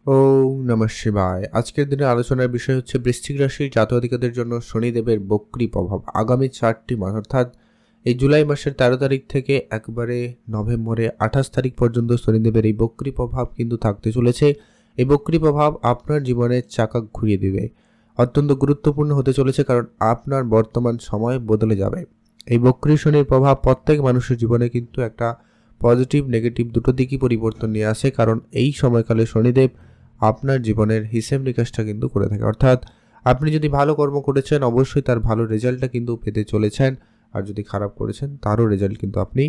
ওম নমঃ শিবায়। আজকের দিনে আলোচনার বিষয় হচ্ছে বৃশ্চিক রাশির জাতক-জাতিকাদের জন্য শনিদেবের বক্রী প্রভাব আগামী 4টি মাস অর্থাৎ এই জুলাই মাসের 13 তারিখ থেকে একবারে নভেম্বরের 28 তারিখ পর্যন্ত শনিদেবের এই বক্রী প্রভাব কিন্তু থাকতে চলেছে। এই বক্রী প্রভাব আপনার জীবনের চাকা ঘুরিয়ে দিবে, অত্যন্ত গুরুত্বপূর্ণ হতে চলেছে, কারণ আপনার বর্তমান সময় বদলে যাবে। এই বক্রী শনির প্রভাব প্রত্যেক মানুষের জীবনে কিন্তু একটা পজিটিভ নেগেটিভ দুটো দিকই পরিবর্তন নিয়ে আসে, কারণ এই সময়কালে শনিদেব আপনার জীবনের হিসেব নিকাশটা কিন্তু করে থাকে। অর্থাৎ আপনি যদি ভালো কর্ম করেছেন অবশ্যই তার ভালো রেজাল্টটা কিন্তু পেতে চলেছেন, আর যদি খারাপ করেছেন তারও রেজাল্ট কিন্তু আপনি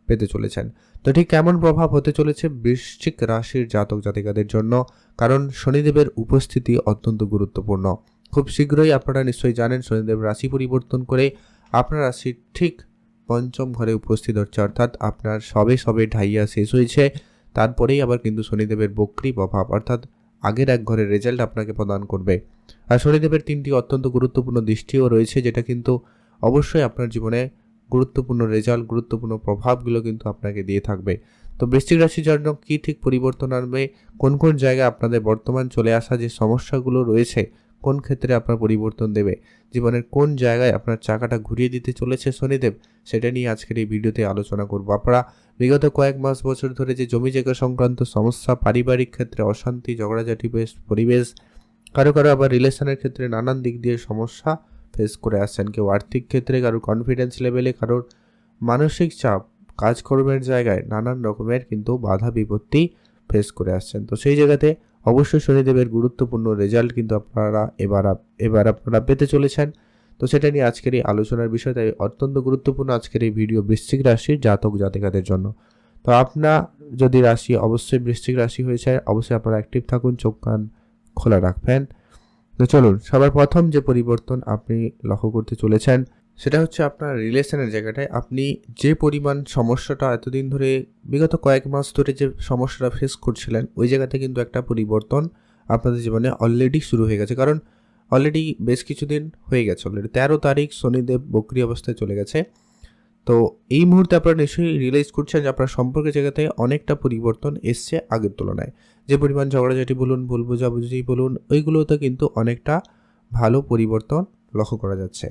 পেতে চলেছেন। তো ঠিক কেমন প্রভাব হতে চলেছে বৃশ্চিক রাশির জাতক জাতিকাদের জন্য, কারণ শনিদেবের উপস্থিতি অত্যন্ত গুরুত্বপূর্ণ। খুব শীঘ্রই আপনারা নিশ্চয়ই জানেন শনিদেব রাশি পরিবর্তন করে আপনার রাশির ঠিক পঞ্চম ঘরে উপস্থিত হচ্ছে, অর্থাৎ আপনার সবে ঢাইয়া শেষ হয়েছে, তারপরেই আবার কিন্তু শনিদেবের বক্রী প্রভাব অর্থাৎ আগের এক ঘরের রেজাল্ট আপনাকে প্রদান করবে। আর শনিদেবের 3টি অত্যন্ত গুরুত্বপূর্ণ দৃষ্টিও রয়েছে, যেটা কিন্তু অবশ্যই আপনার জীবনে গুরুত্বপূর্ণ রেজাল্ট, গুরুত্বপূর্ণ প্রভাবগুলো কিন্তু আপনাকে দিয়ে থাকবে। তো বৃশ্চিক রাশির জন্য কী ঠিক পরিবর্তন আনবে, কোন কোন জায়গায় আপনাদের বর্তমান চলে আসা যে সমস্যাগুলো রয়েছে কোন ক্ষেত্রে আপনার পরিবর্তন দেবে, জীবনের কোন জায়গায় আপনার চাকাটা ঘুরিয়ে দিতে চলেছে শনিদেব, সেটা নিয়ে আজকের এই ভিডিওতে আলোচনা করব। আপনারা বিগত কয়েক মাস বছর ধরে যে জমি জায়গা সংক্রান্ত সমস্যা, পারিবারিক ক্ষেত্রে অশান্তি, ঝগড়াঝাটি পরিবেশ, কারো কারো আবার রিলেশনের ক্ষেত্রে নানান দিক দিয়ে সমস্যা ফেস করে আসছেন, কেউ আর্থিক ক্ষেত্রে, কারোর কনফিডেন্স লেভেলে, কারোর মানসিক চাপ, কাজকর্মের জায়গায় নানান রকমের কিন্তু বাধা বিপত্তি ফেস করে আসছেন। তো সেই জায়গাতে অবশ্যই শনিদেবের গুরুত্বপূর্ণ রেজাল্ট কিন্তু এবার আপনারা পেতে চলেছেন। তো সেটা নিয়ে আজকের এই আলোচনার বিষয়, তাই অত্যন্ত গুরুত্বপূর্ণ আজকের এই ভিডিও বৃশ্চিক রাশির জাতক জাতিকাদের জন্য। তো আপনার যদি রাশি অবশ্যই বৃশ্চিক রাশি হয়েছে, অবশ্যই আপনারা অ্যাক্টিভ থাকুন, চোখ কান খোলা রাখবেন। তো চলুন, সবার প্রথম যে পরিবর্তন আপনি লক্ষ্য করতে চলেছেন সেটা হচ্ছে আপনার রিলেশনের জায়গাটায় আপনি যে পরিমাণ সমস্যাটা এতদিন ধরে বিগত কয়েক মাস ধরে যে সমস্যাটা ফেস করছিলেন, ওই জায়গাতে কিন্তু একটা পরিবর্তন আপনাদের জীবনে অলরেডি শুরু হয়ে গেছে। কারণ অলরেডি বেশ কিছুদিন হয়ে গেছে, অলরেডি 13 তারিখ শনিদেব বক্রী অবস্থায় চলে গেছে। তো এই মুহূর্তে আপনারা নিশ্চয়ই রিয়েলাইজ করছেন যে আপনার সম্পর্কের জায়গাতে অনেকটা পরিবর্তন এসছে আগের তুলনায়। যে পরিমাণ ঝগড়াঝাটি বলুন, ভুল বোঝাবুঝি বলুন, ওইগুলোতে কিন্তু অনেকটা ভালো পরিবর্তন লক্ষ্য করা যাচ্ছে।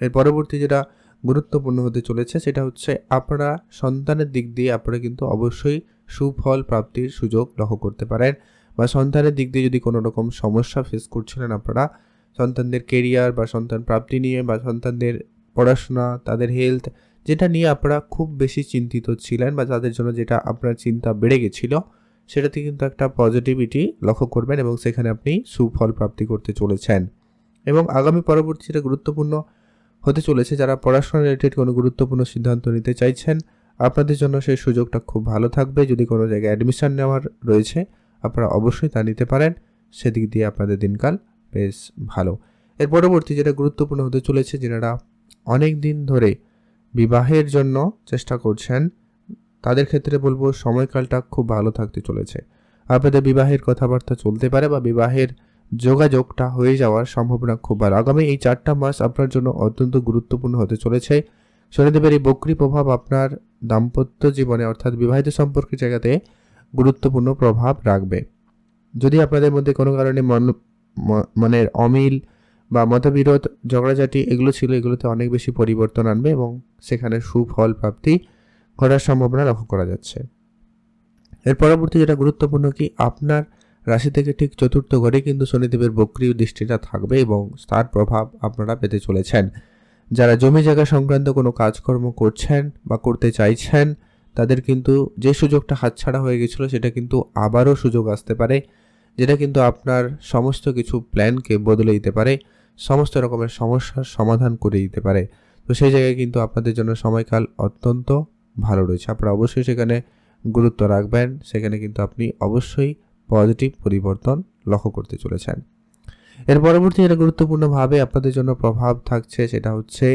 এর পরবর্তী যেটা গুরুত্বপূর্ণ হতে চলেছে সেটা হচ্ছে আপনারা সন্তানের দিক দিয়ে আপনারা কিন্তু অবশ্যই সুফল প্রাপ্তির সুযোগ লক্ষ্য করতে পারেন, বা সন্তানের দিক দিয়ে যদি কোনো রকম সমস্যা ফেস করছিলেন আপনারা সন্তানদের কেরিয়ার বা সন্তান প্রাপ্তি নিয়ে, বা সন্তানদের পড়াশোনা, তাদের হেলথ, যেটা নিয়ে আপনারা খুব বেশি চিন্তিত ছিলেন বা তাদের জন্য যেটা আপনার চিন্তা বেড়ে গেছিল, সেটাতে কিন্তু একটা পজিটিভিটি লক্ষ্য করবেন এবং সেখানে আপনি সুফল প্রাপ্তি করতে চলেছেন। এবং আগামী পরবর্তী যেটা গুরুত্বপূর্ণ হতে চলেছে, যারা পড়াশোনা রিলেটেড কোনো গুরুত্বপূর্ণ সিদ্ধান্ত নিতে চাইছেন আপনাদের জন্য সেই সুযোগটা খুব ভালো থাকবে। যদি কোনো জায়গায় অ্যাডমিশন নেওয়ার রয়েছে আপনারা অবশ্যই তা নিতে পারেন, সেদিক দিয়ে আপনাদের দিনকাল বেশ ভালো। এর পরবর্তী যেটা গুরুত্বপূর্ণ হতে চলেছে, যারা অনেক দিন ধরে বিবাহের জন্য চেষ্টা করছেন তাদের ক্ষেত্রে বলবো সময়কালটা খুব ভালো থাকতে চলেছে। আপনাদের বিবাহের কথাবার্তা চলতে পারে বা বিবাহের যোগাযোগটা হয়ে যাওয়ার সম্ভাবনা খুব ভালো। আগামী এই 4টা মাস আপনার জন্য অত্যন্ত গুরুত্বপূর্ণ হতে চলেছে। শনিদেবের এই বক্রী প্রভাব আপনার দাম্পত্য জীবনে অর্থাৎ বিবাহিত সম্পর্কের জায়গাতে গুরুত্বপূর্ণ প্রভাব রাখবে। যদি আপনাদের মধ্যে কোনো কারণে মনের অমিল বা মতবিরোধ, ঝগড়াঝাটি এগুলো ছিল, এগুলোতে অনেক বেশি পরিবর্তন আনবে এবং সেখানে সুফল প্রাপ্তি ঘটার সম্ভাবনা লক্ষ্য করা যাচ্ছে। এর পরবর্তী যেটা গুরুত্বপূর্ণ কি, আপনার রাশি থেকে ঠিক চতুর্থ ঘরে কিন্তু শনিদেবের বক্রী দৃষ্টিটা থাকবে এবং তার প্রভাব আপনারা পেতে চলেছেন। যারা জমি জায়গা সংক্রান্ত কোনো কাজকর্ম করছেন বা করতে চাইছেন তাদের কিন্তু যে সুযোগটা হাতছাড়া হয়ে গেছিলো সেটা কিন্তু আবারও সুযোগ আসতে পারে, যেটা কিন্তু আপনার সমস্ত কিছু প্ল্যানকে বদলে দিতে পারে, সমস্ত রকমের সমস্যার সমাধান করে দিতে পারে। তো সেই জায়গায় কিন্তু আপনাদের জন্য সময়কাল অত্যন্ত ভালো রয়েছে। আপনারা অবশ্যই সেখানে গুরুত্ব রাখবেন, সেখানে কিন্তু আপনি অবশ্যই পজিটিভ পরিবর্তন লক্ষ্য করতে চলেছেন। এর পরবর্তী যেটা গুরুত্বপূর্ণভাবে আপনাদের জন্য প্রভাব থাকছে সেটা হচ্ছে,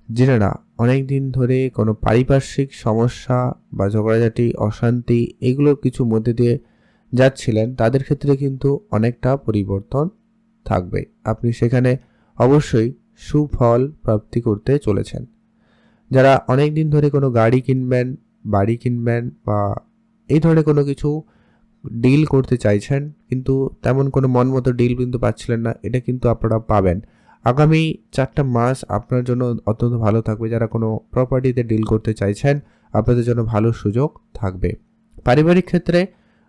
যারা অনেক দিন ধরে কোনো পারিপার্শ্বিক সমস্যা বা ঝগড়াঝাটি, অশান্তি এগুলোর কিছু মধ্যে দিয়ে যাচ্ছিলেন তাদের ক্ষেত্রে কিন্তু অনেকটা পরিবর্তন থাকবে। আপনি সেখানে অবশ্যই সুফল প্রাপ্তি করতে চলেছেন। যারা অনেক দিন ধরে কোনো গাড়ি কিনবেন, বাড়ি কিনবেন বা এই ধরনের কোনো কিছু ডিল করতে চাইছেন কিন্তু তেমন কোনো মন মতো ডিল কিন্তু পাচ্ছিলেন না, এটা কিন্তু আপনারা পাবেন। আগামী 4টা মাস আপনার জন্য অত্যন্ত ভালো থাকবে। যারা কোনো প্রপার্টিতে ডিল করতে চাইছেন আপনাদের জন্য ভালো সুযোগ থাকবে। পারিবারিক ক্ষেত্রে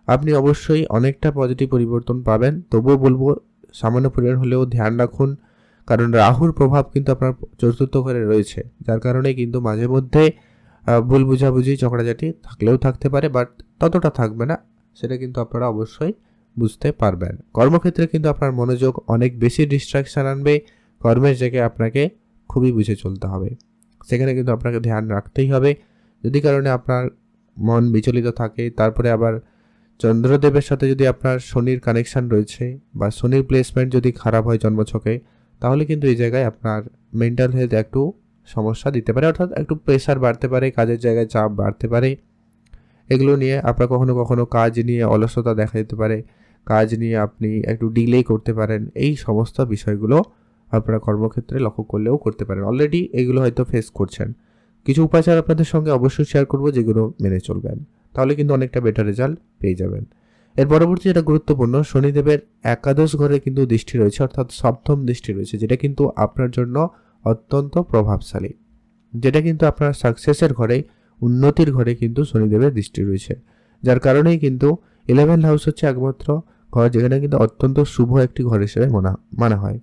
আপনি অবশ্যই অনেকটা পজিটিভ পরিবর্তন পাবেন, তবুও বলবো সামান্য পরিমাণ হলেও ধ্যান রাখুন, কারণ রাহুর প্রভাব কিন্তু আপনার চতুর্থ ঘরে রয়েছে, যার কারণে কিন্তু মাঝে মধ্যে ভুল বুঝাবুঝি ঝগড়াঝাটি থাকলেও থাকতে পারে, বাট ততটা থাকবে না, সেটা কিন্তু আপনারা অবশ্যই বুঝতে পারবেন। কর্মক্ষেত্রে কিন্তু আপনার মনোযোগ অনেক বেশি ডিস্ট্রাকশন আনবে, কর্মের জায়গায় আপনাকে খুবই বুঝে চলতে হবে, সেখানে কিন্তু আপনাকে ধ্যান রাখতেই হবে। যদি কারণে আপনার মন বিচলিত থাকে, তারপরে আবার চন্দ্রদেবের সাথে যদি আপনার শনির কানেকশান রয়েছে বা শনির প্লেসমেন্ট যদি খারাপ হয় জন্মছকে, তাহলে কিন্তু এই জায়গায় আপনার মেন্টাল হেলথ একটু সমস্যা দিতে পারে, অর্থাৎ একটু প্রেশার বাড়তে পারে, কাজের জায়গায় চাপ বাড়তে পারে। এগুলো নিয়ে আপনার কখনো কখনো কাজ নিয়ে অলসতা দেখা যেতে পারে, কাজ নিয়ে আপনি একটু ডিলে করতে পারেন। এই সমস্ত বিষয়গুলো আপনারা কর্মক্ষেত্রে লক্ষ্য করলেও করতে পারেন। অলরেডি এগুলো হয়তো ফেস করছেন। কিছু উপাচার আপনাদের সঙ্গে অবশ্যই শেয়ার করব, যেগুলো মেনে চলবেন, তাহলে কিন্তু অনেকটা বেটার রেজাল্ট পেয়ে যাবেন। এর পরবর্তী যেটা গুরুত্বপূর্ণ, শনিদেবের একাদশ ঘরে কিন্তু দৃষ্টি রয়েছে, অর্থাৎ সপ্তম দৃষ্টি রয়েছে, যেটা কিন্তু আপনার জন্য অত্যন্ত প্রভাবশালী, যেটা কিন্তু আপনার সাকসেসের ঘরে, উন্নতির ঘরে কিন্তু শনিদেবের দৃষ্টি রয়েছে, যার কারণেই কিন্তু 11 হাউস হচ্ছে একমাত্র ঘর যেখানে কিন্তু অত্যন্ত শুভ একটি ঘর হিসেবে মানা হয়।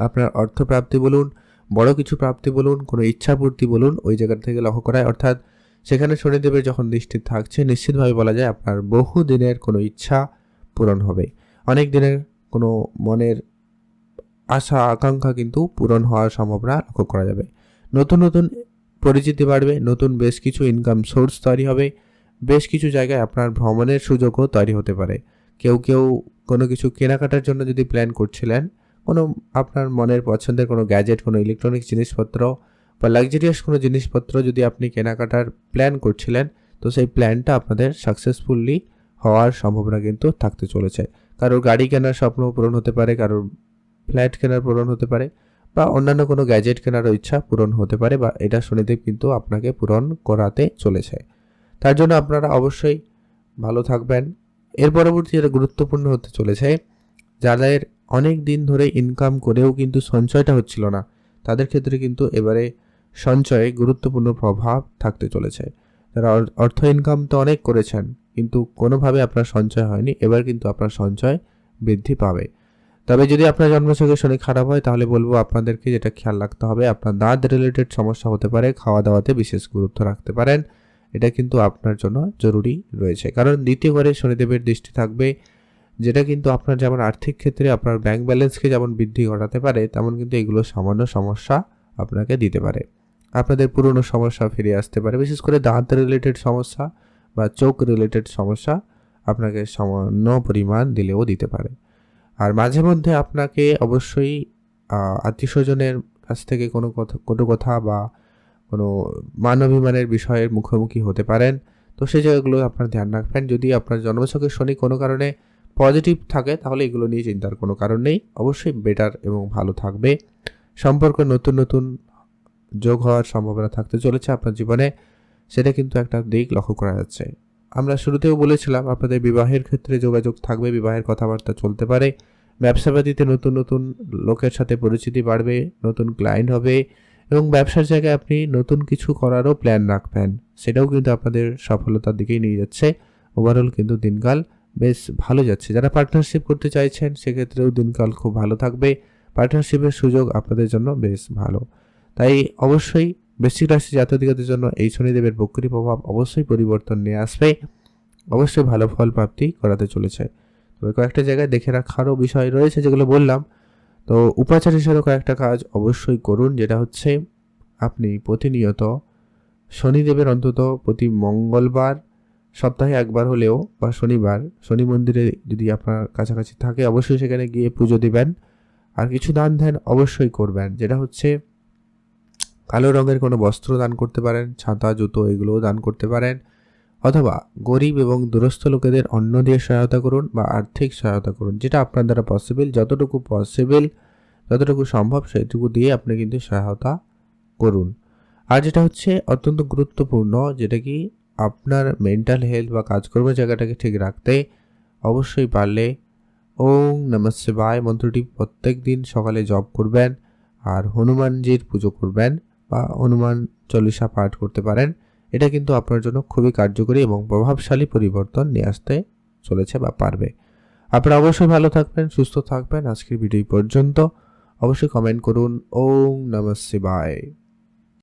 আপনার অর্থপ্রাপ্তি বলুন, বড় কিছু প্রাপ্তি বলুন, কোনো ইচ্ছাপূর্তি বলুন, ওই জায়গা থেকে লক্ষ্য করায়, অর্থাৎ সেখানে শনিদেবের যখন দৃষ্টি থাকছে, নিশ্চিতভাবে বলা যায় আপনার বহু দিনের কোনো ইচ্ছা পূরণ হবে। অনেক দিনের কোনো মনের আশা আকাঙ্ক্ষা কিন্তু পূরণ হওয়ার সম্ভাবনা লক্ষ্য করা যাবে। নতুন নতুন পরিচিতি বাড়বে, নতুন বেশ কিছু ইনকাম সোর্স তৈরি হবে, বেশ কিছু জায়গায় আপনার ভ্রমণের সুযোগও তৈরি হতে পারে। কেউ কেউ কোনো কিছু কেনাকাটার জন্য যদি প্ল্যান করছিলেন, কোনো আপনার মনের পছন্দের কোনো গ্যাজেট, কোনো ইলেকট্রনিক্স জিনিসপত্র বা লাক্সারিয়াস কোনো জিনিসপত্র যদি আপনি কেনাকাটার প্ল্যান করছিলেন, তো সেই প্ল্যানটা আপনাদের সাকসেসফুলি হওয়ার সম্ভাবনা কিন্তু থাকতে চলেছে। কারোর গাড়ি কেনার স্বপ্ন পূরণ হতে পারে, কারোর ফ্ল্যাট কেনার পূরণ হতে পারে, বা অন্যান্য কোনো গ্যাজেট কেনারও ইচ্ছা পূরণ হতে পারে, বা এটা শনিদেব কিন্তু আপনাকে পূরণ করাতে চলেছে। তার জন্য আপনারা অবশ্যই ভালো থাকবেন। এর পরবর্তী যেটা গুরুত্বপূর্ণ হতে চলেছে, যাদের অনেক দিন ধরে ইনকাম করেও কিন্তু সঞ্চয়টা হচ্ছিল না, তাদের ক্ষেত্রে কিন্তু এবারে সঞ্চয়ে গুরুত্বপূর্ণ প্রভাব থাকতে চলেছে। যারা অর্থ ইনকাম তো অনেক করেছেন কিন্তু কোনোভাবে আপনার সঞ্চয় হয়নি, এবার কিন্তু আপনার সঞ্চয় বৃদ্ধি পাবে। তবে যদি আপনার জন্মছকে শনি খারাপ হয়, তাহলে বলবো আপনাদেরকে যেটা খেয়াল রাখতে হবে, আপনার দাঁত রিলেটেড সমস্যা হতে পারে, খাওয়া দাওয়াতে বিশেষ গুরুত্ব রাখতে পারেন, এটা কিন্তু আপনার জন্য জরুরি রয়েছে। কারণ দ্বিতীয় ঘরে শনিদেবের দৃষ্টি থাকবে, যেটা কিন্তু আপনার যেমন আর্থিক ক্ষেত্রে আপনার ব্যাংক ব্যালেন্সকে যেমন বৃদ্ধি ঘটাতে পারে, তেমন কিন্তু এগুলো সামান্য সমস্যা আপনাকে দিতে পারে। আপনাদের পুরনো সমস্যা ফিরে আসতে পারে, বিশেষ করে দাঁত রিলেটেড সমস্যা বা চোখ রিলেটেড সমস্যা আপনাকে সামান্য পরিমাণ দিলেও দিতে পারে। আর মাঝে মধ্যে আপনাকে অবশ্যই আত্মীয় স্বজনের কাছ থেকে কোনো কথা বা কোনো মান অভিমানের বিষয়ের মুখোমুখি হতে পারেন, তো সেই জায়গাগুলো আপনার ধ্যান রাখবেন। যদি আপনার জন্মছকে শনি কোনো কারণে পজিটিভ থাকে, তাহলে এগুলো নিয়ে চিন্তার কোনো কারণ নেই, অবশ্যই বেটার এবং ভালো থাকবে। সম্পর্ক নতুন নতুন যোগ হওয়ার সম্ভাবনা থাকতে চলেছে আপনার জীবনে, সেটা কিন্তু একটা দিক লক্ষ্য করা যাচ্ছে। আমরা শুরুতেও বলেছিলাম আপনাদের বিবাহের ক্ষেত্রে যোগাযোগ থাকবে, বিবাহের কথাবার্তা চলতে পারে, ব্যবসাবাদীতে নতুন নতুন লোকের সাথে পরিচিতি বাড়বে, নতুন ক্লায়েন্ট হবে, এবং ব্যবসার জায়গায় আপনি নতুন কিছু করারও প্ল্যান রাখবেন, সেটাও কিন্তু আপনাদের সফলতার দিকেই নিয়ে যাচ্ছে। ওভারঅল কিন্তু দিনকাল বেশ ভালো যাচ্ছে। যারা পার্টনারশিপ করতে চাইছেন সেক্ষেত্রেও দিনকাল খুব ভালো থাকবে, পার্টনারশিপের সুযোগ আপনাদের জন্য বেশ ভালো। তাই অবশ্যই বৃশ্চিক রাশি জাতকদের জন্য এই শনিদেবের বক্রী প্রভাব অবশ্যই পরিবর্তন নিয়ে আসবে, অবশ্যই ভালো ফল প্রাপ্তি করাতে চলেছে। তবে কয়েকটা জায়গায় দেখে রাখারও বিষয় রয়েছে যেগুলো বললাম। তো উপাচার হিসেবে কয়েকটা কাজ অবশ্যই করুন, যেটা হচ্ছে আপনি প্রতিনিয়ত শনিদেবের অন্তত প্রতি মঙ্গলবার সপ্তাহে একবার হলেও বা শনিবার শনি মন্দিরে যদি আপনার কাছাকাছি থাকে, অবশ্যই সেখানে গিয়ে পুজো দিবেন। আর কিছু দান ধ্যান অবশ্যই করবেন, যেটা হচ্ছে কালো রঙের কোনো বস্ত্র দান করতে পারেন, ছাতা জুতো এগুলোও দান করতে পারেন, অথবা গরিব এবং দুরস্থ লোকেদের অন্ন দিয়ে সহায়তা করুন বা আর্থিক সহায়তা করুন, যেটা আপনার দ্বারা পসিবল, যতটুকু সম্ভব সেটুকু দিয়ে আপনি কিন্তু সহায়তা করুন। আর যেটা হচ্ছে অত্যন্ত গুরুত্বপূর্ণ, যেটা কি আপনার মেন্টাল হেলথ বা কাজকর্মের জায়গাটাকে ঠিক রাখতে অবশ্যই পারলে ওং নমঃ শিবায় মন্ত্রটি প্রত্যেক দিন সকালে জপ করবেন আর হনুমানজির পুজো করবেন বা হনুমান চল্লিশা পাঠ করতে পারেন। এটা কিন্তু আপনার জন্য খুবই কার্যকরী এবং প্রভাবশালী পরিবর্তন নিয়ে আসতে চলেছে বা পারবে। আপনারা অবশ্যই ভালো থাকবেন, সুস্থ থাকবেন। আজকের ভিডিও পর্যন্ত। অবশ্যই কমেন্ট করুন ওং নমঃ শিবায়।